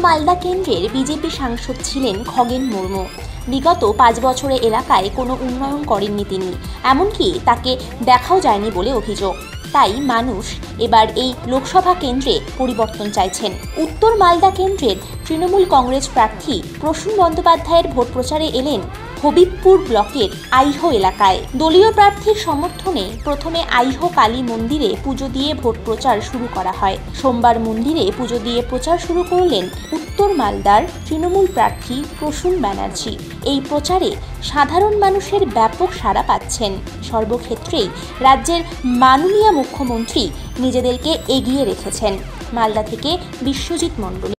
মালদা কেন্দ্রের বিজেপি সাংসদ ছিলেন খগেন মুর্মু। বিগত 5 বছরে এলাকায় কোনো উন্নয়ন করেননি তিনি, এমনকি তাকে দেখাও যায়নি বলে অভিযোগ। তাই মানুষ এবার এই লোকসভা কেন্দ্রে পরিবর্তন চাইছেন। উত্তর মালদা কেন্দ্রের তৃণমূল কংগ্রেস প্রার্থী প্রসূন বন্দ্যোপাধ্যায়ের ভোট প্রচারে এলেন হবিবপুর ব্লকের আইহো এলাকায়। দলীয় প্রার্থীর সমর্থনে প্রথমে আইহো কালী মন্দিরে পুজো দিয়ে ভোট প্রচার শুরু করা হয়। সোমবার মন্দিরে পুজো দিয়ে প্রচার শুরু করলেন উত্তর মালদার তৃণমূল প্রার্থী প্রসূন ব্যানার্জি। এই প্রচারে সাধারণ মানুষের ব্যাপক সাড়া পাচ্ছেন। সর্বক্ষেত্রেই রাজ্যের মাননীয় মুখ্যমন্ত্রী নিজেদেরকে এগিয়ে রেখেছেন। মালদা থেকে বিশ্বজিৎ মণ্ডল।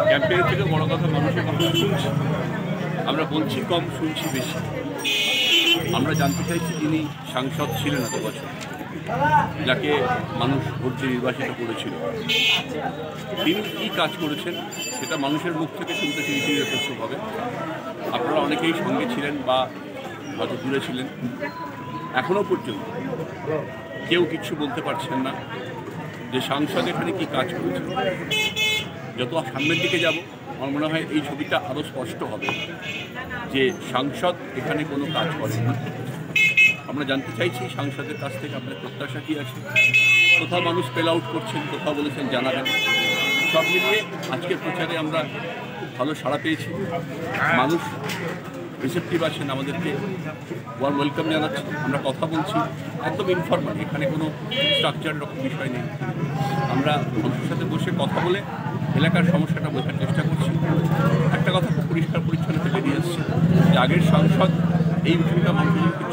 ক্যাম্পেইন থেকে বড় কথা মানুষের কথা শুনছি, আমরা বলছি কম, শুনছি বেশি। আমরা জানতে চাইছি যিনি সাংসদ ছিলেন এত বছর, যাকে মানুষ ভোট দিয়ে নির্বাচিত করেছিল, তিনি কী কাজ করেছেন সেটা মানুষের মুখ থেকে শুনতে চেয়েছি যথেষ্টভাবে। আপনারা অনেকেই সঙ্গে ছিলেন বা হয়তো দূরে ছিলেন, এখনও পর্যন্ত কেউ কিছু বলতে পারছেন না যে সাংসদ এখানে কী কাজ করেছেন। যত সামনের দিকে যাব আমার মনে হয় এই ছবিটা আরও স্পষ্ট হবে যে সাংসদ এখানে কোনো কাজ করেন না। আমরা জানতে চাইছি সাংসদের কাছ থেকে আপনার প্রত্যাশা কী আছে। কোথাও মানুষ স্পেল আউট করছেন, কোথাও বলেছেন জানাবেন। সব মিলিয়ে আজকের প্রচারে আমরা খুব ভালো সাড়া পেয়েছি। মানুষ রিসেপটিভ আছেন, আমাদেরকে ওয়ার্ম ওয়েলকাম জানাচ্ছেন। আমরা কথা বলছি একদম ইনফর্মাল, এখানে কোনো স্ট্রাকচার রকম বিষয় নেই। আমরা মানুষের সাথে বসে কথা বলে এলাকার সমস্যাটা বোঝার চেষ্টা করছি। একটা কথা খুব পরিষ্কার পরিচ্ছন্নতা বেরিয়ে এসছে যে আগের সাংসদ এই বিষয়টা মানুষকে